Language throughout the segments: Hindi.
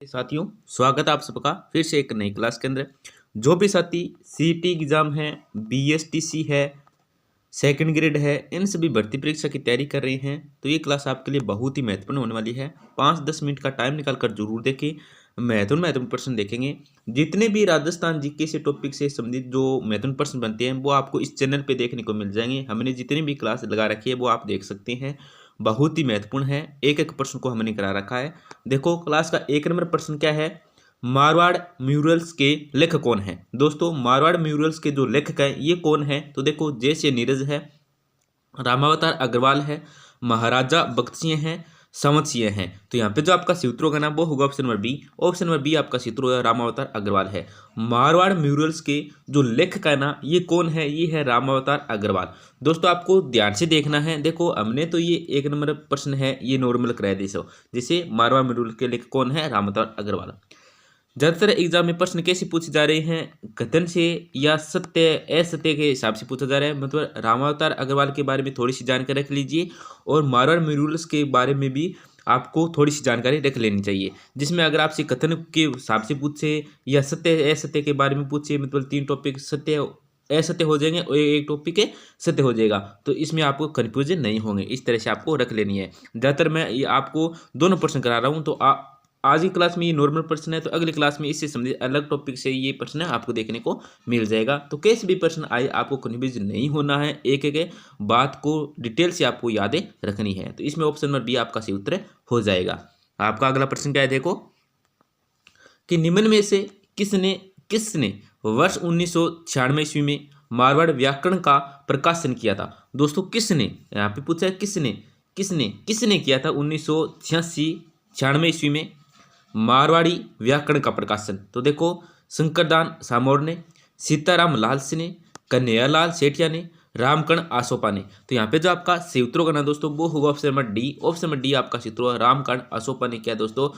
साथियों, स्वागत है आप सबका फिर से एक नई क्लास के अंदर। जो भी साथी सीईटी एग्जाम है, बीएसटीसी है, सेकंड ग्रेड है, इन सभी भर्ती परीक्षा की तैयारी कर रहे हैं तो ये क्लास आपके लिए बहुत ही महत्वपूर्ण होने वाली है। 5-10 मिनट का टाइम निकाल कर जरूर देखें। महत्वपूर्ण प्रश्न देखेंगे। जितने भी राजस्थान जीके से टॉपिक से संबंधित जो महत्वपूर्ण प्रश्न बनते हैं वो आपको इस चैनल पे देखने को मिल जाएंगे। हमने जितनी भी क्लास लगा रखी है वो आप देख सकते हैं। बहुत ही महत्वपूर्ण है, एक एक प्रश्न को हमने करा रखा है। देखो क्लास का 1 नंबर प्रश्न क्या है, मारवाड़ म्यूरल्स के लेखक कौन है। दोस्तों मारवाड़ म्यूरल्स के जो लेखक हैं ये कौन है, तो देखो जैसे नीरज है, रामावतार अग्रवाल है, महाराजा भगत सिंह हैं, संवत सिंह हैं। तो यहाँ पे जो आपका सूत्र होगा ना वो होगा option number B. Option number B आपका सूत्र होगा रामावतार अग्रवाल है। मारवाड़ म्यूरल्स के जो लेखक है ना ये कौन है, ये है रामावतार अग्रवाल। दोस्तों आपको ध्यान से देखना है। देखो हमने तो ये 1 नंबर प्रश्न है ये नॉर्मल कराया जैसे मारवाड़ म्यूरल के लेखक कौन है, रामावतार अग्रवाल। ज्यादातर एग्जाम में प्रश्न कैसे पूछे जा रहे हैं, कथन से या सत्य असत्य के हिसाब से पूछा जा रहा है। मतलब रामावतार अग्रवाल के बारे में थोड़ी सी जानकारी रख लीजिए और मारवाड़ म्यूरल्स के बारे में भी आपको थोड़ी सी जानकारी रख लेनी चाहिए। जिसमें अगर आपसे कथन के हिसाब से पूछे या सत्य असत्य के बारे में पूछे, मतलब 3 टॉपिक सत्य असत्य हो जाएंगे और एक टॉपिक है सत्य हो जाएगा, तो इसमें आपको कन्फ्यूजन नहीं होंगे। इस तरह से आपको रख लेनी है। ज़्यादातर मैं ये आपको दोनों प्रश्न करा रहा हूँ, तो आज की क्लास में ये नॉर्मल प्रश्न है, तो अगली क्लास में इससे संबंधित अलग टॉपिक से ये प्रश्न आपको देखने को मिल जाएगा। तो कैसे भी प्रश्न आए आपको कन्फ्यूज नहीं होना है, एक एक बात को डिटेल से आपको यादें रखनी है। तो इसमें ऑप्शन नंबर बी आपका सही उत्तर हो जाएगा। आपका अगला प्रश्न क्या है, देखो कि निम्न में से किसने किसने वर्ष 1996 ईस्वी में मारवाड़ व्याकरण का प्रकाशन किया था। दोस्तों किसने, यहाँ पे पूछा है किसने किसने किसने किया था 1996 ईस्वी में मारवाड़ी व्याकरण का प्रकाशन। तो देखो शंकरदान सामोर ने, सीताराम लाल सिंह ने, कन्हैयालाल सेठिया ने, रामकर्ण आसोपा ने। तो यहाँ पे जो आपका सूत्र होगा ना दोस्तों वो होगा option number D. Option number D आपका सूत्र होगा रामकर्ण आसोपा ने क्या दोस्तों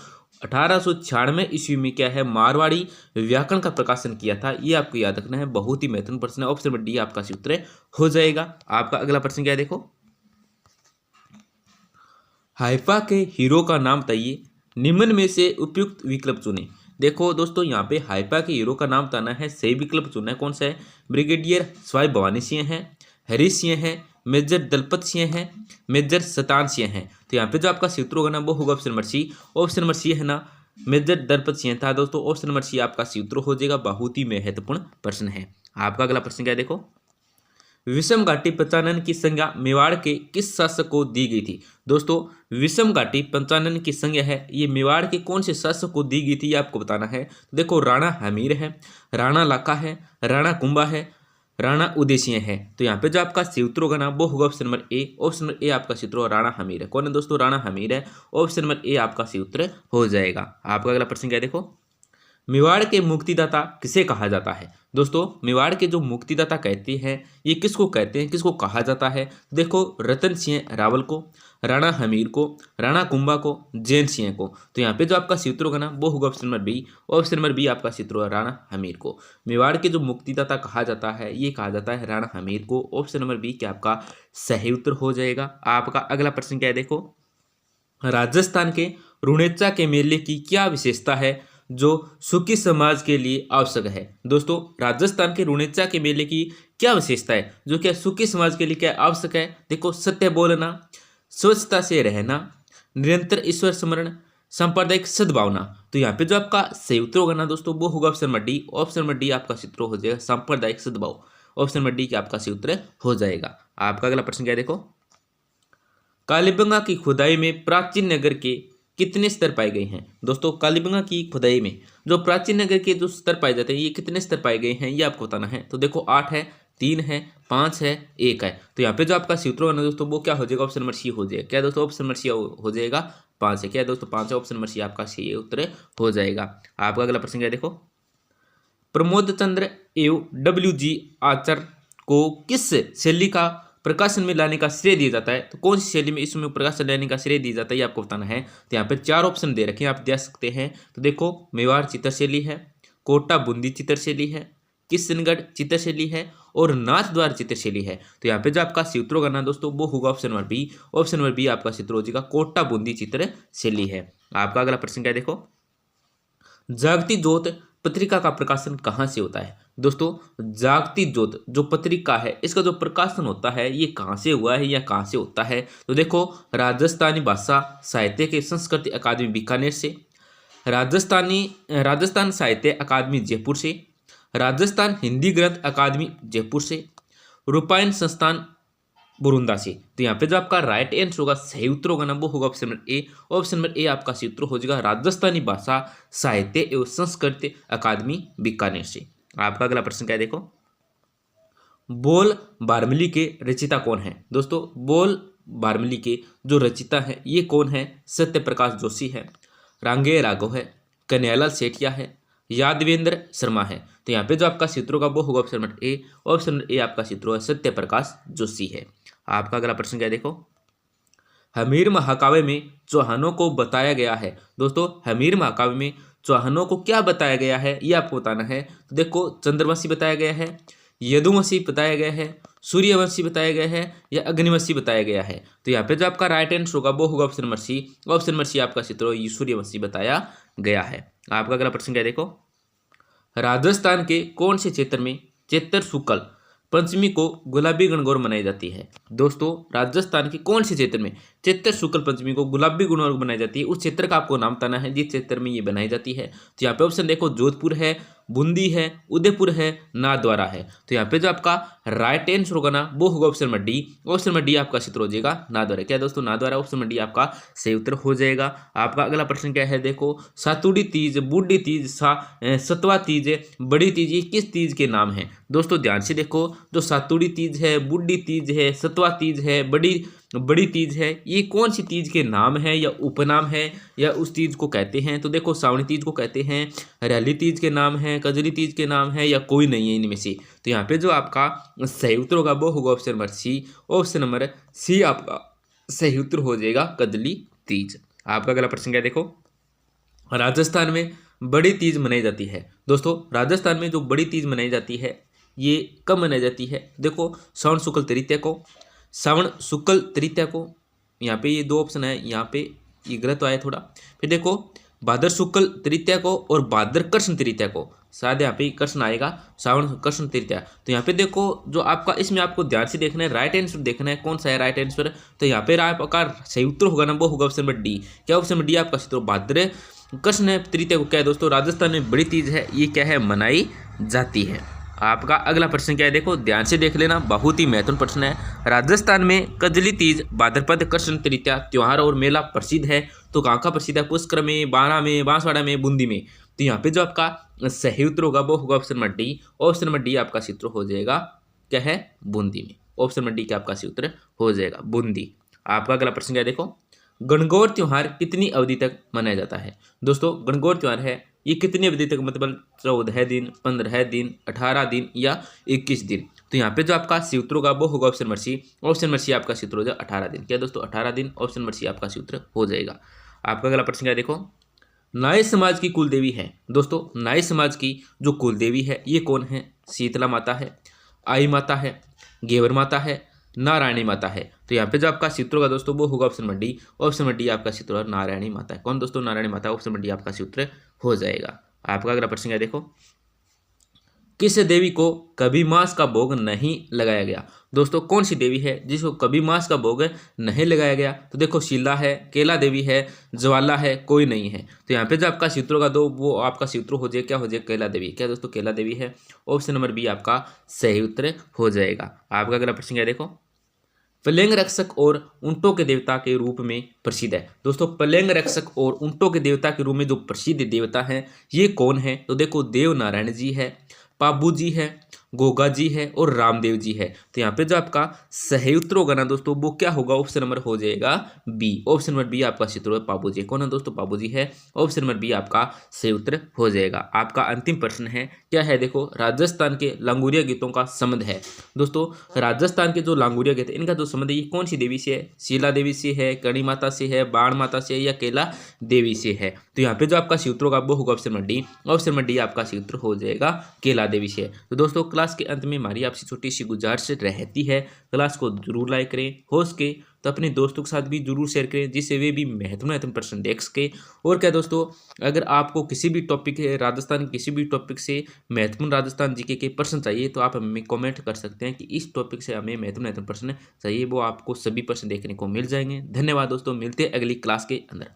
1896 ईस्वी में क्या है मारवाड़ी व्याकरण का प्रकाशन किया था। ये आपको याद रखना है, बहुत ही महत्वपूर्ण प्रश्न है। ऑप्शन नंबर डी आपका सूत्र हो जाएगा। आपका अगला प्रश्न क्या है, देखो हाइफा के हीरो का नाम बताइए, निम्न में से उपयुक्त विकल्प चुने। देखो दोस्तों यहाँ पे हाइपा के हीरो का नाम बताना है, सही विकल्प चुनना है। कौन सा है, ब्रिगेडियर स्वाई भवानी सिंह है, हरीश सिंह है, मेजर दलपत सिंह है, मेजर सतान सिंह है। तो यहाँ पे जो आपका सूत्र होगा ना वो होगा option number C. Option number C है ना मेजर दलपत सिंह था दोस्तों। ऑप्शन नंबर सी आपका सूत्र हो जाएगा। बहुत ही महत्वपूर्ण प्रश्न है। आपका अगला प्रश्न क्या है, देखो विषम घाटी पंचानन की संज्ञा मेवाड़ के किस शासक को दी गई थी। दोस्तों विषम घाटी पंचानन की संज्ञा है ये मेवाड़ के कौन से शासक को दी गई थी ये आपको बताना है। देखो राणा हमीर है, राणा लाका है, राणा कुंभा है, राणा उदयसिंह है। तो यहाँ पे जो आपका सूत्र होगा ना वो होगा option number A. Option number A आपका सूत्र होगा राणा हमीर है। कौन है दोस्तों, राणा हमीर है। ऑप्शन नंबर ए आपका सूत्र हो जाएगा। आपका अगला प्रश्न क्या है, देखो मेवाड़ के मुक्तिदाता किसे कहा जाता है। दोस्तों मेवाड़ के जो मुक्तिदाता कहते हैं ये किसको कहते हैं, किसको कहा जाता है। देखो रतन सिंह रावल को, राणा हमीर को, राणा कुंभा को, जैन सिंह को। तो यहाँ पे जो आपका सूत्र होगा ना वो होगा option number B. Option number B आपका सूत्र होगा राणा हमीर को। मेवाड़ के जो मुक्तिदाता कहा जाता है ये कहा जाता है राणा हमीर को। ऑप्शन नंबर बी क्या आपका सही उत्तर हो जाएगा। आपका अगला प्रश्न क्या है, देखो राजस्थान के रुणेचा के मेले की क्या विशेषता है जो सुखी समाज के लिए आवश्यक है। दोस्तों राजस्थान के रुणेचा के मेले की क्या विशेषता है जो क्या सुखी समाज के लिए क्या आवश्यक है। देखो सत्य बोलना, स्वच्छता से रहना, निरंतर ईश्वर स्मरण, सांप्रदायिक सद्भावना। तो यहाँ पे जो आपका सही उत्तर होगा ना दोस्तों वो होगा option number D. Option number D आपका सूत्र हो जाएगा सांप्रदायिक सद्भाव। ऑप्शन नंबर डी का आपका सही उत्तर हो जाएगा। आपका अगला प्रश्न क्या है, देखो कालीबंगा की खुदाई में प्राचीन नगर के कितने स्तर पाए गए हैं। दोस्तों कालीबंगा की खुदाई में जो प्राचीन नगर के जो स्तर पाए जाते हैं ये कितने स्तर पाए गए हैं ये आपको बताना है। तो देखो 8 है, 3 है, 5 है, 1 है। तो यहाँ पे जो आपका सूत्र होगा ना दोस्तों वो क्या हो जाएगा, ऑप्शन नंबर सी हो जाएगा। क्या दोस्तों ऑप्शन नंबर सी हो जाएगा 5 है। क्या दोस्तों 5 है। ऑप्शन नंबर सी आपका सही उत्तर हो जाएगा। आपका अगला प्रश्न क्या है, देखो प्रमोद चंद्र एवं WG आचार्य को किस शैली का प्रकाशन में लाने का श्रेय दिया जाता है। तो कौन सी शैली में इसमें प्रकाशन लाने का श्रेय दिया जाता है ये आपको बताना है। तो यहाँ पे 4 ऑप्शन दे रखे हैं, आप दे सकते हैं। तो देखो मेवाड़ चित्रशैली है, कोटा बूंदी चित्रशैली है, किशनगढ़ चित्रशैली है और नाथद्वार चित्रशैली है। तो यहाँ पे जो आपका सूत्र होगा ना दोस्तों वो होगा option number B. Option number B आपका सूत्र हो जाएगा कोटा बूंदी चित्रशैली है। आपका अगला प्रश्न क्या है, देखो जागती ज्योत पत्रिका का प्रकाशन कहाँ से होता है? दोस्तों जागती ज्योत जो पत्रिका है इसका जो प्रकाशन होता है ये कहाँ से हुआ है या कहाँ से होता है? तो देखो राजस्थानी भाषा साहित्य के संस्कृति अकादमी बीकानेर से, राजस्थान साहित्य अकादमी जयपुर से, राजस्थान हिंदी ग्रंथ अकादमी जयपुर से, रूपायन संस्थान बुरुंदा से। तो यहाँ पे जो आपका राइट आंसर होगा, सही उत्तर होगा ना, वो होगा option number A. Option number A आपका सही उत्तर हो जाएगा राजस्थानी भाषा साहित्य एवं संस्कृत अकादमी बीकानेर से। आपका अगला प्रश्न क्या है देखो, बोल बारमिली के रचिता कौन है? दोस्तों बोल बारमिली के जो रचिता है ये कौन है? सत्य प्रकाश जोशी है, रांगे राघव है, कन्हैयालाल सेठिया है, यादवेंद्र शर्मा है। तो यहाँ पे जो आपका सूत्र होगा वो होगा option number A. Option number A आपका सूत्र है सत्य प्रकाश जोशी है। आपका अगला प्रश्न क्या है देखो, हमीर महाकाव्य में चौहानों को बताया गया है। दोस्तों हमीर महाकाव्य में चौहानों को क्या बताया गया है ये आपको बताना है। तो देखो चंद्रवंशी बताया गया है, यदुवंशी बताया गया है, सूर्यवंशी बताया गया है या अग्निवंशी बताया गया है। तो यहाँ पे जो आपका राइट आंसर होगा वो होगा option number C. Option number C आपका सूत्र सूर्यवंशी बताया गया है। आपका अगला प्रश्न क्या है देखो, राजस्थान के कौन से क्षेत्र में चैत्र शुक्ल पंचमी को गुलाबी गणगौर मनाई जाती है? दोस्तों राजस्थान के कौन से क्षेत्र में चैत्र शुक्ल पंचमी को गुलाबी गणगौर बनाई जाती है, उस क्षेत्र का आपको नाम बताना है जिस क्षेत्र में ये बनाई जाती है। तो यहाँ पे ऑप्शन देखो जोधपुर है, बूंदी है, उदयपुर है, नाथद्वारा है। तो यहाँ पे जो आपका राइट आंसर होगा ना वो होगा option number D. Option number D आपका सूत्र हो जाएगा नाथद्वारा। क्या दोस्तों नाथद्वारा, ऑप्शन नंबर डी आपका सही उत्तर हो जाएगा। आपका अगला प्रश्न क्या है देखो, सातुड़ी तीज, बूढ़ी तीज, सतवा तीज, बड़ी तीज, ये किस तीज के नाम है? दोस्तों ध्यान से देखो, जो सातुड़ी तीज है, बूढ़ी तीज है, सतवा तीज है, बड़ी तीज है, ये कौन सी तीज के नाम है या उपनाम है या उस तीज को कहते हैं? तो देखो सावणी तीज को कहते हैं, हरियाली तीज के नाम है, कजरी तीज के नाम है या कोई नहीं है इनमें से। तो यहाँ पे जो आपका सही उत्तर होगा वो होगा option number C. Option number C आपका सही उत्तर हो जाएगा कजली तीज। आपका अगला प्रश्न क्या है देखो, राजस्थान में बड़ी तीज मनाई जाती है। दोस्तों राजस्थान में जो बड़ी तीज मनाई जाती है ये कब मनाई जाती है? देखो श्रावण शुक्ल तृतीया को, श्रावण शुक्ल तृतीया को, यहाँ पे ये दो ऑप्शन है, यहाँ पे ये गलत आया थोड़ा। फिर देखो भाद्र शुक्ल तृतीया को और भाद्र कृष्ण तृतीया को, शायद यहाँ पे कृष्ण आएगा, श्रावण कृष्ण तृतीया। तो यहाँ पे देखो जो आपका इसमें आपको ध्यान से देखना है, राइट आंसर देखना है कौन सा है राइट आंसर। तो यहाँ पे आपका सही उत्तर होगा ना वो होगा ऑप्शन नंबर डी। क्या ऑप्शन नंबर डी आपका सूत्र, भाद्र कृष्ण तृतीया को क्या है दोस्तों राजस्थान में बड़ी तीज है, ये क्या है मनाई जाती है। आपका अगला प्रश्न क्या है देखो, ध्यान से देख लेना, बहुत ही महत्वपूर्ण प्रश्न है। राजस्थान में कजली तीज, भाद्रपद कृष्ण तृतीया त्योहार और मेला प्रसिद्ध है। तो कहाँ का प्रसिद्ध है? पुष्कर में, बाणा में, बांसवाड़ा में, बूंदी में। तो यहाँ पे जो आपका सही उत्तर होगा वो होगा option number D. Option number D आपका सूत्र हो जाएगा क्या है, बूंदी में। ऑप्शन नंबर डी का आपका सूत्र हो जाएगा बूंदी। आपका अगला प्रश्न क्या है देखो, गणगौर त्योहार कितनी अवधि तक मनाया जाता है? दोस्तों गणगौर त्योहार है ये कितनी अवधि तक, मतलब 14 दिन, 15 दिन, 18 दिन या 21 दिन। तो यहाँ पे जो आपका सूत्र होगा वो होगा option number C. Option number C आपका सूत्र हो जाएगा 18 दिन। क्या दोस्तों 18 दिन, ऑप्शन नंबर सी आपका सूत्र हो जाएगा। आपका अगला प्रश्न क्या देखो, नाई समाज की कुल देवी है। दोस्तों नाई समाज की जो कुल देवी है ये कौन है? शीतला माता है, आई माता है, घेवर माता है, नारायणी माता है। तो यहाँ पे जो आपका सूत्र होगा दोस्तों वो होगा option number D. Option number D आपका सूत्र है नारायणी माता है। कौन दोस्तों? नारायणी माता। ऑप्शन नंबर डी आपका सूत्र हो जाएगा। आपका अगला प्रश्न क्या देखो, किस देवी को कभी मांस का भोग नहीं लगाया गया? दोस्तों कौन सी देवी है जिसको कभी मांस का भोग नहीं लगाया गया? तो देखो शीला है, केला देवी है, ज्वाला है, कोई नहीं है। तो यहाँ पे जो आपका सूत्र होगा दो वो आपका सूत्र हो जाए क्या हो जाए, केला देवी। क्या दोस्तों केला देवी है। ऑप्शन नंबर बी आपका सही उत्तर हो जाएगा। आपका अगला प्रश्न क्या देखो, प्लेंग रक्षक और ऊंटों के देवता के रूप में प्रसिद्ध है। दोस्तों प्लेंग रक्षक और ऊंटों के देवता के रूप में जो प्रसिद्ध देवता है ये कौन है? तो देखो देव नारायण जी है, पाबू जी है, गोगा जी है और रामदेव जी है। तो यहाँ पे जो आपका सही उत्तर होगा ना दोस्तों वो क्या होगा, ऑप्शन नंबर हो जाएगा बी। ऑप्शन नंबर बी आपका सूत्र है पाबू जी। कौन है दोस्तों? पाबू जी है। ऑप्शन नंबर बी आपका सही उत्तर हो जाएगा। आपका अंतिम प्रश्न है क्या है देखो, राजस्थान के लांगुरिया गीतों का संबंध है। दोस्तों राजस्थान के जो लांगुरिया गीत है इनका जो संबंध है ये कौन सी देवी से है? शीला देवी से है, कणी माता से है, बाण माता से या केला देवी से है? तो यहाँ पे जो आपका सूत्र होगा वो होगा option number D. Option number D आपका सूत्र हो जाएगा केला देवी से। तो दोस्तों क्लास के अंत में हमारी आपसे छोटी सी गुजारिश रहती है, क्लास को जरूर लाइक करें, हो सके तो अपने दोस्तों के साथ भी जरूर शेयर करें जिससे वे भी महत्वपूर्ण प्रश्न देख सके। और क्या दोस्तों, अगर आपको किसी भी टॉपिक राजस्थान किसी भी टॉपिक से महत्वपूर्ण राजस्थान जीके के प्रश्न चाहिए तो आप हमें कमेंट कर सकते हैं कि इस टॉपिक से हमें महत्वपूर्ण प्रश्न चाहिए, वो आपको सभी प्रश्न देखने को मिल जाएंगे। धन्यवाद दोस्तों, मिलते हैं अगली क्लास के अंदर।